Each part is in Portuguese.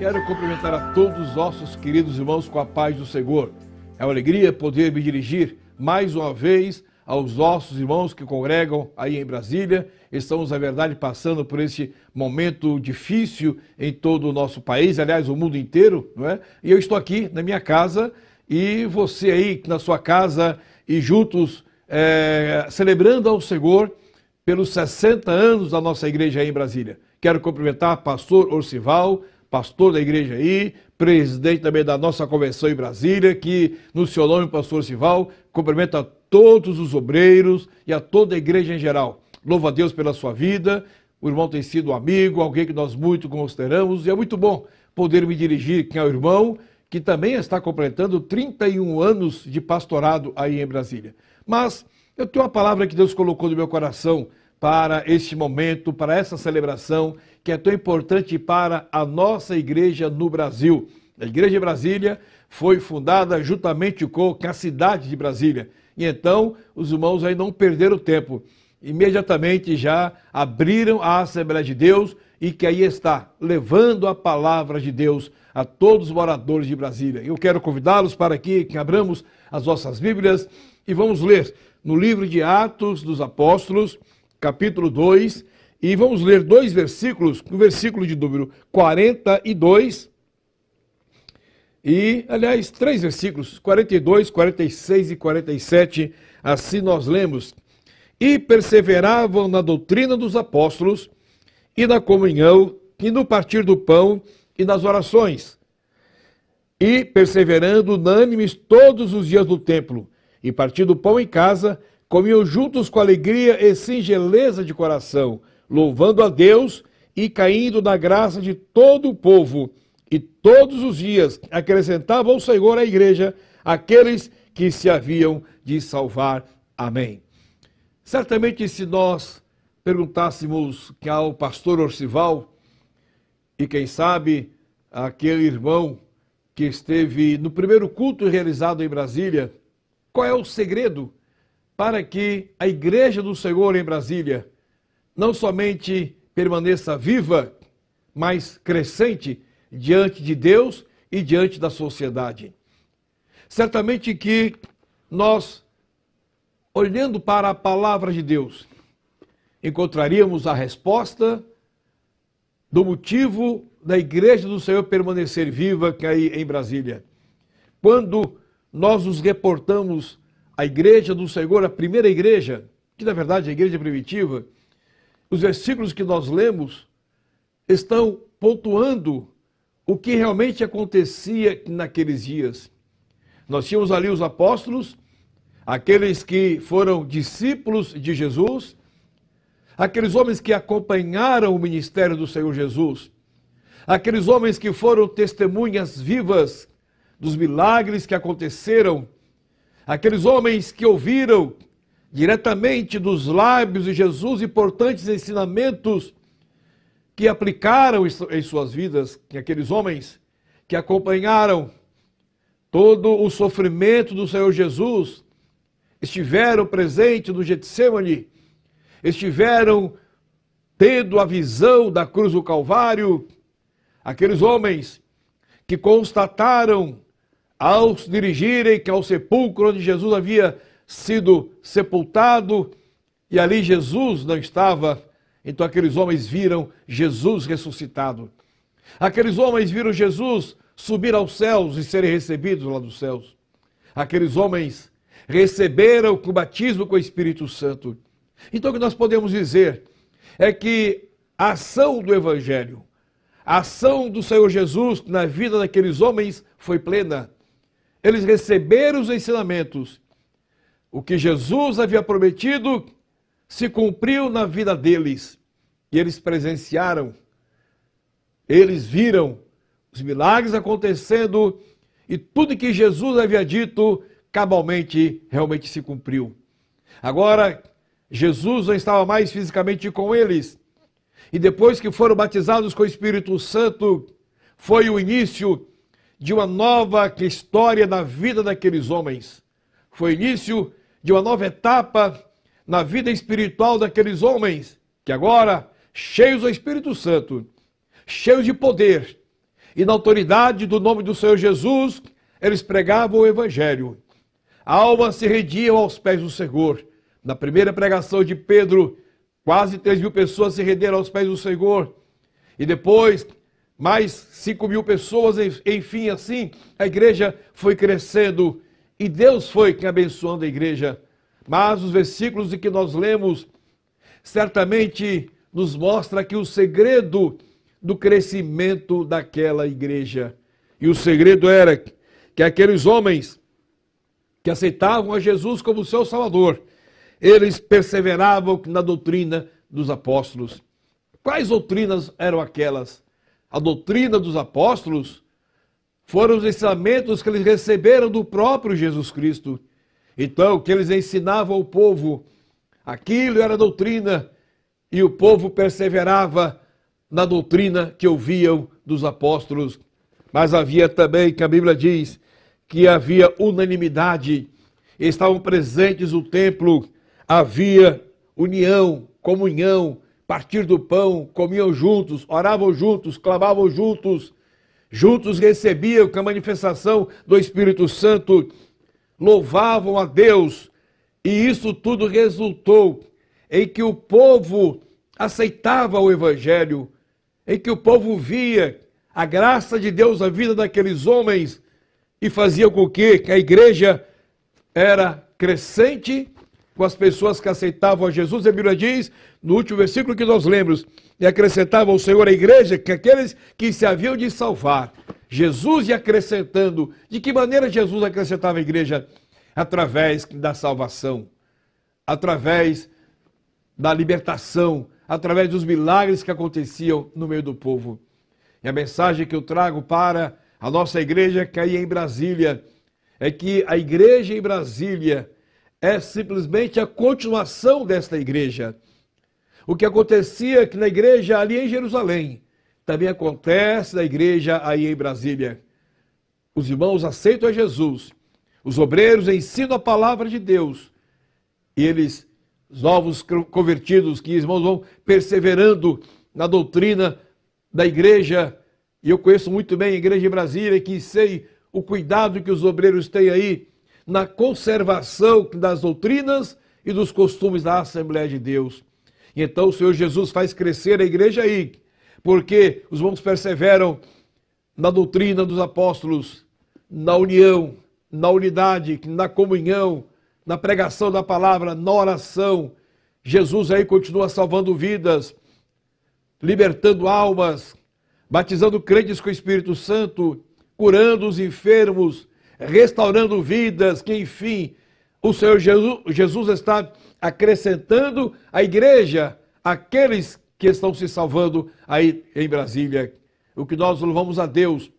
Quero cumprimentar a todos os nossos queridos irmãos com a paz do Senhor. É uma alegria poder me dirigir mais uma vez aos nossos irmãos que congregam aí em Brasília. Estamos, na verdade, passando por esse momento difícil em todo o nosso país, aliás, o mundo inteiro, não é? E eu estou aqui na minha casa e você aí na sua casa e juntos celebrando ao Senhor pelos 60 anos da nossa igreja aí em Brasília. Quero cumprimentar pastor Orcival, pastor da igreja aí, presidente também da nossa convenção em Brasília, que no seu nome, pastor Orcival, cumprimenta a todos os obreiros e a toda a igreja em geral. Louvo a Deus pela sua vida, o irmão tem sido um amigo, alguém que nós muito consideramos, e é muito bom poder me dirigir ao irmão, que também está completando 31 anos de pastorado aí em Brasília. Mas eu tenho uma palavra que Deus colocou no meu coração para este momento, para essa celebração, que é tão importante para a nossa igreja no Brasil. A igreja de Brasília foi fundada juntamente com a cidade de Brasília. E então, os irmãos aí não perderam tempo. Imediatamente já abriram a Assembleia de Deus e que aí está, levando a palavra de Deus a todos os moradores de Brasília. Eu quero convidá-los para que abramos as nossas Bíblias e vamos ler no livro de Atos dos Apóstolos, capítulo 2, e vamos ler dois versículos, o versículo de número 42, e, aliás, três versículos, 42, 46 e 47, assim nós lemos. E perseveravam na doutrina dos apóstolos, e na comunhão, e no partir do pão, e nas orações. E perseverando unânimes todos os dias no templo, e partindo o pão em casa, comiam juntos com alegria e singeleza de coração, louvando a Deus e caindo na graça de todo o povo. E todos os dias acrescentavam ao Senhor à igreja aqueles que se haviam de salvar. Amém. Certamente, se nós perguntássemos ao pastor Orcival, e quem sabe aquele irmão que esteve no primeiro culto realizado em Brasília, qual é o segredo para que a igreja do Senhor em Brasília não somente permaneça viva, mas crescente diante de Deus e diante da sociedade? Certamente que nós, olhando para a palavra de Deus, encontraríamos a resposta do motivo da igreja do Senhor permanecer viva aí em Brasília. Quando nós nos reportamos à igreja do Senhor, a primeira igreja, que na verdade é a igreja primitiva, os versículos que nós lemos estão pontuando o que realmente acontecia naqueles dias. Nós tínhamos ali os apóstolos, aqueles que foram discípulos de Jesus, aqueles homens que acompanharam o ministério do Senhor Jesus, aqueles homens que foram testemunhas vivas dos milagres que aconteceram, aqueles homens que ouviram diretamente dos lábios de Jesus importantes ensinamentos que aplicaram em suas vidas, aqueles homens que acompanharam todo o sofrimento do Senhor Jesus, estiveram presentes no Getsemane, estiveram tendo a visão da cruz do Calvário, aqueles homens que constataram ao se dirigirem ao sepulcro onde Jesus havia sido sepultado e ali Jesus não estava, então aqueles homens viram Jesus ressuscitado. Aqueles homens viram Jesus subir aos céus e serem recebidos lá dos céus. Aqueles homens receberam o batismo com o Espírito Santo. Então o que nós podemos dizer é que a ação do Evangelho, a ação do Senhor Jesus na vida daqueles homens foi plena. Eles receberam os ensinamentos. O que Jesus havia prometido se cumpriu na vida deles. E eles presenciaram, eles viram os milagres acontecendo e tudo que Jesus havia dito cabalmente realmente se cumpriu. Agora, Jesus não estava mais fisicamente com eles. E depois que foram batizados com o Espírito Santo, foi o início de uma nova história na vida daqueles homens. Foi o início de uma nova etapa na vida espiritual daqueles homens, que agora, cheios do Espírito Santo, cheios de poder, e na autoridade do nome do Senhor Jesus, eles pregavam o Evangelho. A alma se rendiam aos pés do Senhor. Na primeira pregação de Pedro, quase 3.000 pessoas se renderam aos pés do Senhor. E depois, mais 5.000 pessoas, enfim, assim, a igreja foi crescendo e Deus foi quem abençoando a igreja. Mas os versículos que nós lemos, certamente nos mostra que o segredo do crescimento daquela igreja. E o segredo era que aqueles homens que aceitavam a Jesus como seu Salvador, eles perseveravam na doutrina dos apóstolos. Quais doutrinas eram aquelas? A doutrina dos apóstolos foram os ensinamentos que eles receberam do próprio Jesus Cristo. Então, que eles ensinavam ao povo, aquilo era doutrina, e o povo perseverava na doutrina que ouviam dos apóstolos. Mas havia também, que a Bíblia diz, que havia unanimidade, estavam presentes no templo, havia união, comunhão, partir do pão, comiam juntos, oravam juntos, clamavam juntos, juntos recebiam com a manifestação do Espírito Santo, louvavam a Deus, e isso tudo resultou em que o povo aceitava o Evangelho, em que o povo via a graça de Deus na vida daqueles homens e fazia com que a igreja era crescente com as pessoas que aceitavam a Jesus. A Bíblia diz, no último versículo que nós lemos, e acrescentava o Senhor à igreja que aqueles que se haviam de salvar, Jesus ia acrescentando. De que maneira Jesus acrescentava a igreja? Através da salvação, através da libertação, através dos milagres que aconteciam no meio do povo. E a mensagem que eu trago para a nossa igreja que aí em Brasília é que a igreja em Brasília é simplesmente a continuação desta igreja. O que acontecia aqui na igreja ali em Jerusalém, também acontece na igreja aí em Brasília. Os irmãos aceitam a Jesus, os obreiros ensinam a palavra de Deus, e eles, os novos convertidos, que irmãos vão perseverando na doutrina da igreja. E eu conheço muito bem a igreja de Brasília, que sei o cuidado que os obreiros têm aí na conservação das doutrinas e dos costumes da Assembleia de Deus. E então o Senhor Jesus faz crescer a igreja aí, porque os irmãos perseveram na doutrina dos apóstolos, na união, na unidade, na comunhão, na pregação da palavra, na oração. Jesus aí continua salvando vidas, libertando almas, batizando crentes com o Espírito Santo, curando os enfermos, restaurando vidas, que enfim, o Senhor Jesus está acrescentando à igreja aqueles que estão se salvando aí em Brasília. O que nós louvamos a Deus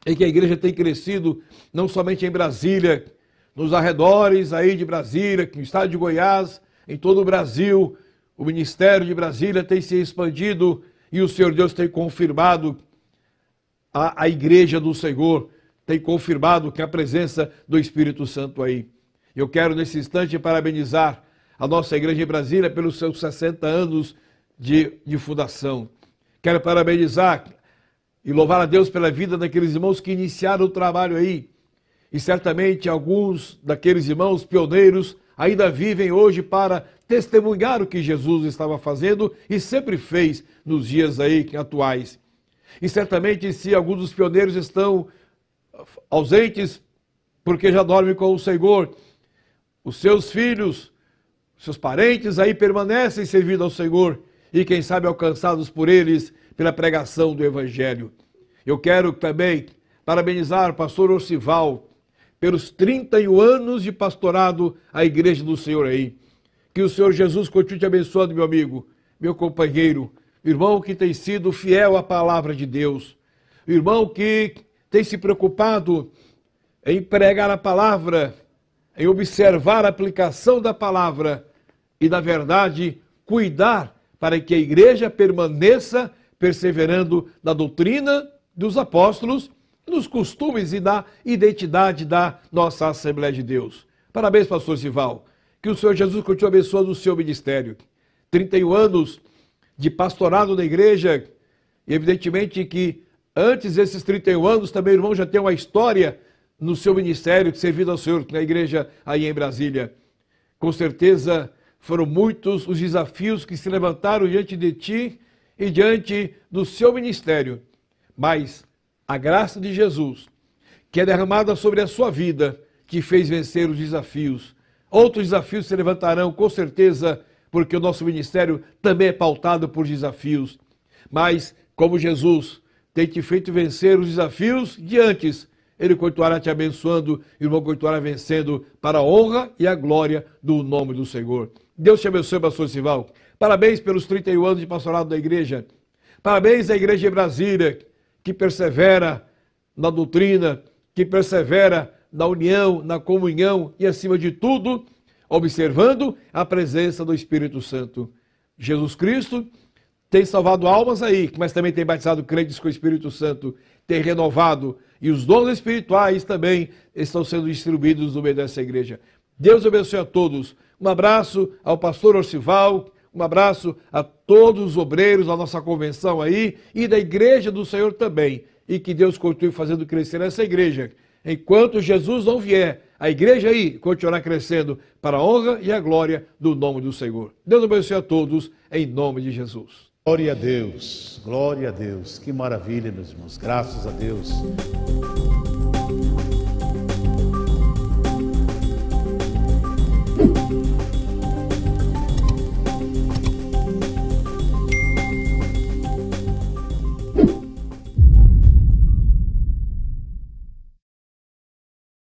é que a igreja tem crescido não somente em Brasília, nos arredores aí de Brasília, no estado de Goiás, em todo o Brasil. O ministério de Brasília tem se expandido e o Senhor Deus tem confirmado a igreja do Senhor, tem confirmado que a presença do Espírito Santo aí. Eu quero nesse instante parabenizar a nossa igreja em Brasília pelos seus 60 anos de fundação. Quero parabenizar e louvar a Deus pela vida daqueles irmãos que iniciaram o trabalho aí. E certamente alguns daqueles irmãos pioneiros ainda vivem hoje para testemunhar o que Jesus estava fazendo e sempre fez nos dias aí atuais. E certamente se alguns dos pioneiros estão ausentes porque já dormem com o Senhor, os seus filhos, seus parentes aí permanecem servindo ao Senhor e quem sabe alcançados por eles pela pregação do Evangelho. Eu quero também parabenizar o pastor Orcival pelos 31 anos de pastorado à igreja do Senhor aí. Que o Senhor Jesus continue te abençoando, meu amigo, meu companheiro, irmão que tem sido fiel à palavra de Deus, irmão que tem se preocupado em pregar a palavra, em observar a aplicação da palavra e, na verdade, cuidar para que a igreja permaneça perseverando na doutrina dos apóstolos, nos costumes e na identidade da nossa Assembleia de Deus. Parabéns, pastor Sival. Que o Senhor Jesus continue abençoando o seu ministério. 31 anos de pastorado da igreja, e evidentemente que Antes desses 31 anos, também o irmão já tem uma história no seu ministério, servindo ao Senhor na igreja aí em Brasília. Com certeza foram muitos os desafios que se levantaram diante de ti e diante do seu ministério. Mas a graça de Jesus, que é derramada sobre a sua vida, te fez vencer os desafios. Outros desafios se levantarão, com certeza, porque o nosso ministério também é pautado por desafios. Mas, como Jesus tem te feito vencer os desafios de antes, Ele continuará te abençoando e o irmão continuará vencendo para a honra e a glória do nome do Senhor. Deus te abençoe, pastor Sival. Parabéns pelos 31 anos de pastorado da igreja. Parabéns à igreja de Brasília, que persevera na doutrina, que persevera na união, na comunhão e, acima de tudo, observando a presença do Espírito Santo. Jesus Cristo tem salvado almas aí, mas também tem batizado crentes com o Espírito Santo, tem renovado, e os dons espirituais também estão sendo distribuídos no meio dessa igreja. Deus abençoe a todos. Um abraço ao pastor Orcival, um abraço a todos os obreiros da nossa convenção aí e da igreja do Senhor também. E que Deus continue fazendo crescer essa igreja. Enquanto Jesus não vier, a igreja aí continuará crescendo para a honra e a glória do nome do Senhor. Deus abençoe a todos, em nome de Jesus. Glória a Deus, que maravilha, meus irmãos, graças a Deus.